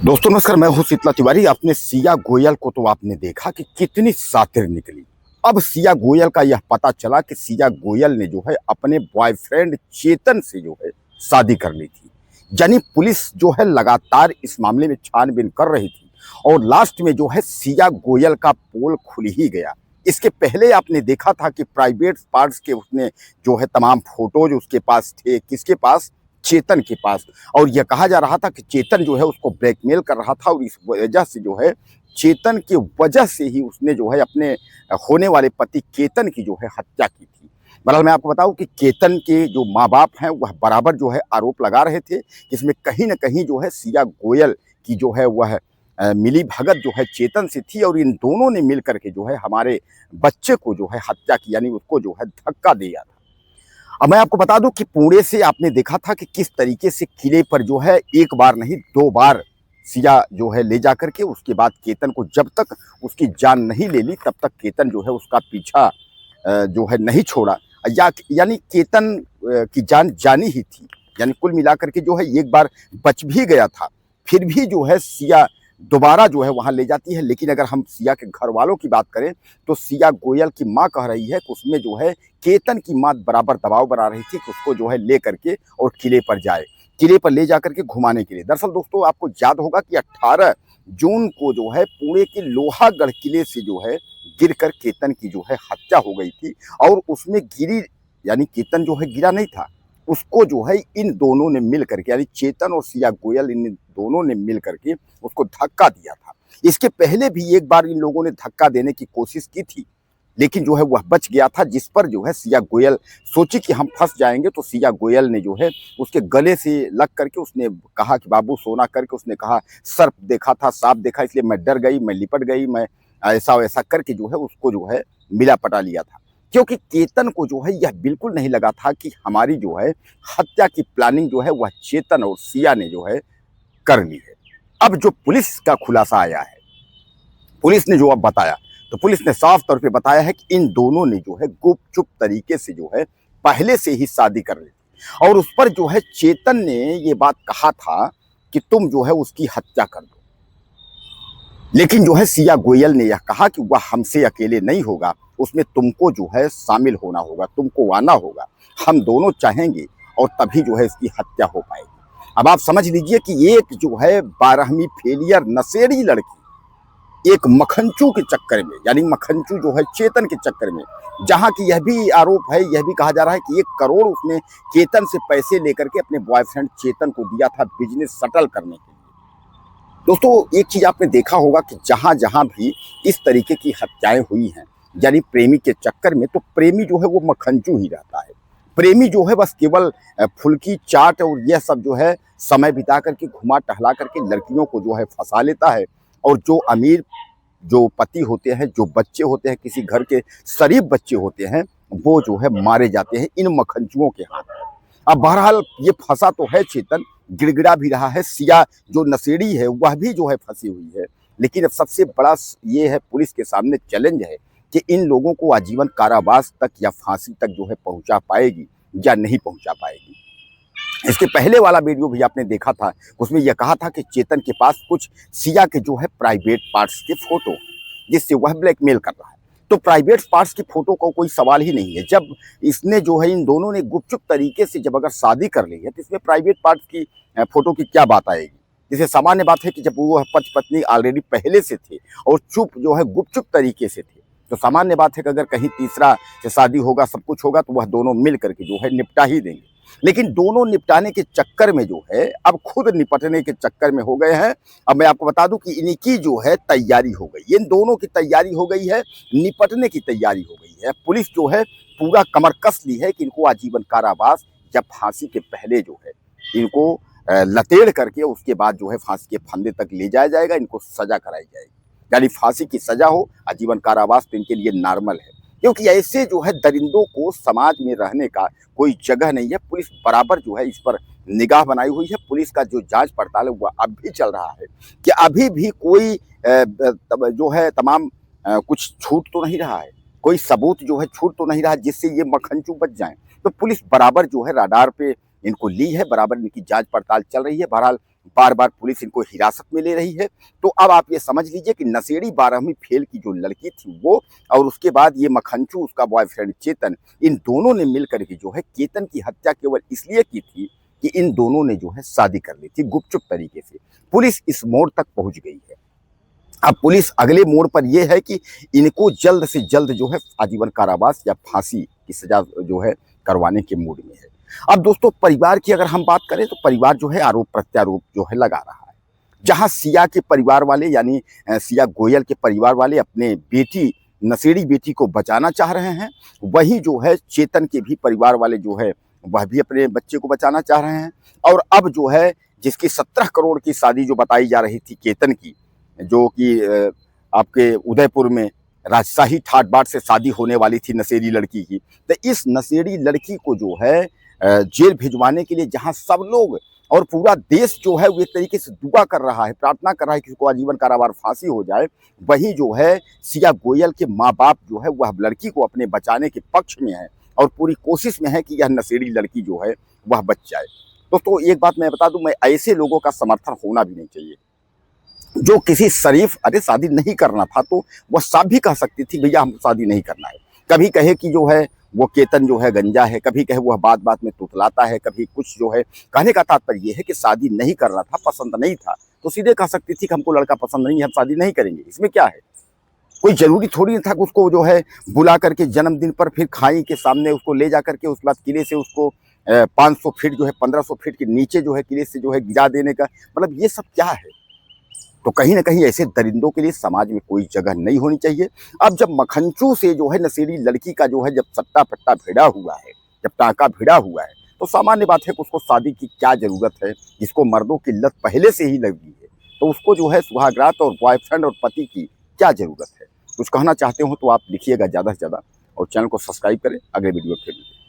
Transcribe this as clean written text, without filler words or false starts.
दोस्तों नमस्कार, मैं हूं शीतला तिवारी। आपने सिया गोयल को तो आपने देखा कि कितनी शातिर निकली। अब सिया गोयल का यह पता चला कि सिया गोयल ने जो है अपने बॉयफ्रेंड चेतन से जो है शादी कर ली थी। यानी पुलिस जो है लगातार इस मामले में छानबीन कर रही थी और लास्ट में जो है सिया गोयल का पोल खुल ही गया। इसके पहले आपने देखा था कि प्राइवेट पार्ट्स के उसने जो है तमाम फोटोज उसके पास थे, किसके पास? चेतन के पास। और यह कहा जा रहा था कि चेतन जो है उसको ब्लैकमेल कर रहा था और इस वजह से जो है चेतन की वजह से ही उसने जो है अपने होने वाले पति केतन की जो है हत्या की थी। बहरहाल मैं आपको बताऊं कि केतन के जो माँ बाप हैं वह बराबर जो है आरोप लगा रहे थे कि इसमें कहीं ना कहीं जो है सिया गोयल की जो है वह मिली भगत जो है चेतन से थी और इन दोनों ने मिल करके जो है हमारे बच्चे को जो है हत्या की, यानी उसको जो है धक्का दिया था। अब मैं आपको बता दूं कि पुणे से आपने देखा था कि किस तरीके से किले पर जो है एक बार नहीं दो बार सिया जो है ले जाकर के उसके बाद केतन को जब तक उसकी जान नहीं ले ली तब तक केतन जो है उसका पीछा जो है नहीं छोड़ा। यानी केतन की जान जानी ही थी। यानी कुल मिलाकर के जो है एक बार बच भी गया था, फिर भी जो है सिया दोबारा जो है वहां ले जाती है। लेकिन अगर हम सिया के घर वालों की बात करें तो सिया गोयल की माँ कह रही है कि उसमें जो है केतन की माँ बराबर दबाव बना रही थी कि उसको जो है ले करके और किले पर जाए, किले पर ले जाकर के घुमाने के लिए। दरअसल दोस्तों आपको याद होगा कि 18 जून को जो है पुणे के लोहागढ़ किले से जो है गिरकर केतन की जो है हत्या हो गई थी और उसमें गिरी, यानी केतन जो है गिरा नहीं था, उसको जो है इन दोनों ने मिल करके, यानी चेतन और सिया गोयल इन दोनों ने मिल करके उसको धक्का दिया था। इसके पहले भी एक बार इन लोगों ने धक्का देने की कोशिश की थी लेकिन जो है वह बच गया था, जिस पर जो है सिया गोयल सोची कि हम फंस जाएंगे। तो सिया गोयल ने जो है उसके गले से लग करके उसने कहा कि बाबू सोना करके, उसने कहा सर्प देखा था, सांप देखा, इसलिए मैं डर गई, मैं लिपट गई, मैं ऐसा वैसा करके जो है उसको जो है मिला पटा लिया था। क्योंकि केतन को जो है यह बिल्कुल नहीं लगा था कि हमारी जो है हत्या की प्लानिंग जो है वह चेतन और सिया ने जो है कर ली है। अब जो पुलिस का खुलासा आया है, पुलिस ने जो अब बताया, तो पुलिस ने साफ तौर पे बताया है कि इन दोनों ने जो है गुपचुप तरीके से जो है पहले से ही शादी कर ली थी और उस पर जो है चेतन ने ये बात कहा था कि तुम जो है उसकी हत्या कर दो। लेकिन जो है सिया गोयल ने यह कहा कि वह हमसे अकेले नहीं होगा, उसमें तुमको जो है शामिल होना होगा, तुमको आना होगा, हम दोनों चाहेंगे और तभी जो है इसकी हत्या हो पाएगी। अब आप समझ लीजिए कि एक जो है 12वीं फेलियर नशेड़ी लड़की एक मखनचू के चक्कर में, यानी मखनचू जो है चेतन के चक्कर में, जहां की यह भी आरोप है, यह भी कहा जा रहा है कि 1 करोड़ उसने केतन से पैसे लेकर के अपने बॉयफ्रेंड चेतन को दिया था बिजनेस सेटल करने के लिए। दोस्तों एक चीज आपने देखा होगा कि जहां जहां भी इस तरीके की हत्याएं हुई हैं, यानी प्रेमी के चक्कर में, तो प्रेमी जो है वो मखनचू ही रहता है। प्रेमी जो है बस केवल फुल्की चाट और यह सब जो है समय बिता करके घुमा टहला करके लड़कियों को जो है फंसा लेता है और जो अमीर जो पति होते हैं, जो बच्चे होते हैं, किसी घर के शरीफ बच्चे होते हैं, वो जो है मारे जाते हैं इन मखनचुओं के हाथ में। अब बहरहाल ये फंसा तो है चेतन, गिड़गिड़ा भी रहा है, सिया जो नशेड़ी है वह भी जो है फंसी हुई है। लेकिन अब सबसे बड़ा ये है, पुलिस के सामने चैलेंज है कि इन लोगों को आजीवन कारावास तक या फांसी तक जो है पहुंचा पाएगी या नहीं पहुंचा पाएगी। इसके पहले वाला वीडियो भी आपने देखा था, उसमें यह कहा था कि चेतन के पास कुछ सिया के जो है प्राइवेट पार्ट्स के फोटो हैं जिससे वह ब्लैकमेल कर रहा है। तो प्राइवेट पार्ट्स की फोटो का कोई सवाल ही नहीं है। जब इसने जो है इन दोनों ने गुपचुप तरीके से जब अगर शादी कर ली है तो इसमें प्राइवेट पार्ट्स की फोटो की क्या बात आएगी? जैसे सामान्य बात है कि जब वो पति पत्नी ऑलरेडी पहले से थे और चुप जो है गुपचुप तरीके से थे, तो सामान्य बात है कि अगर कहीं तीसरा से शादी होगा, सब कुछ होगा, तो वह दोनों मिल करके जो है निपटा ही देंगे। लेकिन दोनों निपटाने के चक्कर में जो है अब खुद निपटने के चक्कर में हो गए हैं। अब मैं आपको बता दूं कि इनकी जो है तैयारी हो गई, इन दोनों की तैयारी हो गई है, निपटने की तैयारी हो गई है। पुलिस जो है पूरा कमर कस ली है कि इनको आजीवन कारावास या फांसी के पहले जो है इनको लतेड़ करके उसके बाद जो है फांसी के फंदे तक ले जाया जाएगा, इनको सजा कराई जाएगी। यानी फांसी की सजा हो, आजीवन कारावास तो इनके लिए नॉर्मल है, क्योंकि ऐसे जो है दरिंदों को समाज में रहने का कोई जगह नहीं है। पुलिस बराबर जो है इस पर निगाह बनाई हुई है। पुलिस का जो जांच पड़ताल है वह अब भी चल रहा है कि अभी भी कोई जो है तमाम कुछ छूट तो नहीं रहा है, कोई सबूत जो है छूट तो नहीं रहा जिससे ये मखनचू बच जाएं। तो पुलिस बराबर जो है राडार पे इनको ली है, बराबर इनकी जांच पड़ताल चल रही है। बहरहाल बार बार पुलिस इनको हिरासत में ले रही है। तो अब आप ये समझ लीजिए कि नशेड़ी 12वीं फेल की जो लड़की थी वो, और उसके बाद ये मखंचू उसका बॉयफ्रेंड चेतन, इन दोनों ने मिलकर के जो है केतन की हत्या केवल इसलिए की थी कि इन दोनों ने जो है शादी कर ली थी गुपचुप तरीके से। पुलिस इस मोड़ तक पहुंच गई है। अब पुलिस अगले मोड़ पर यह है कि इनको जल्द से जल्द जो है आजीवन कारावास या फांसी की सजा जो है करवाने के मूड में है। अब दोस्तों परिवार की अगर हम बात करें तो परिवार जो है आरोप प्रत्यारोप जो है लगा रहा है। जहां सिया के परिवार वाले यानी सिया गोयल के परिवार वाले अपने बेटी, नशेड़ी बेटी को बचाना चाह रहे हैं, वही जो है चेतन के भी परिवार वाले जो है वह भी अपने बच्चे को बचाना चाह रहे हैं। और अब जो है जिसकी 17 करोड़ की शादी जो बताई जा रही थी केतन की, जो कि आपके उदयपुर में राजशाही ठाट बाट से शादी होने वाली थी नशेड़ी लड़की की, तो इस नशेड़ी लड़की को जो है जेल भिजवाने के लिए जहां सब लोग और पूरा देश जो है वो एक तरीके से दुआ कर रहा है, प्रार्थना कर रहा है कि उसको आजीवन कारावास फांसी हो जाए, वही जो है सिया गोयल के माँ बाप जो है वह लड़की को अपने बचाने के पक्ष में है और पूरी कोशिश में है कि यह नशेड़ी लड़की जो है वह बच जाए। दोस्तों एक बात मैं बता दूं, मैं ऐसे लोगों का समर्थन होना भी नहीं चाहिए जो किसी शरीफ, अरे शादी नहीं करना था तो वह साफ भी कह सकती थी भैया हम शादी नहीं करना है। कभी कहे कि जो है वो केतन जो है गंजा है, कभी कहे वह बात बात में तुतलाता है, कभी कुछ जो है। कहने का तात्पर्य यह है कि शादी नहीं करना था, पसंद नहीं था, तो सीधे कह सकती थी कि हमको लड़का पसंद नहीं है, हम शादी नहीं करेंगे। इसमें क्या है? कोई जरूरी थोड़ी नहीं था कि उसको जो है बुला करके जन्मदिन पर फिर खाई के सामने उसको ले जा करके उसके बाद किले से उसको 500 फीट जो है 1500 फीट के नीचे जो है किले से जो है गिरा देने का, मतलब ये सब क्या है? तो कहीं ना कहीं ऐसे दरिंदों के लिए समाज में कोई जगह नहीं होनी चाहिए। अब जब मखंचू से जो है नशेड़ी लड़की का जो है जब सट्टा पट्टा भिड़ा हुआ है, जब टाका भिड़ा हुआ है, तो सामान्य बात है कि उसको शादी की क्या जरूरत है, जिसको मर्दों की लत पहले से ही लगी है, तो उसको जो है सुहागरात और बॉयफ्रेंड और पति की क्या जरूरत है? कुछ कहना चाहते हो तो आप लिखिएगा ज़्यादा से ज़्यादा और चैनल को सब्सक्राइब करें। अगले वीडियो फिर मिलेंगे।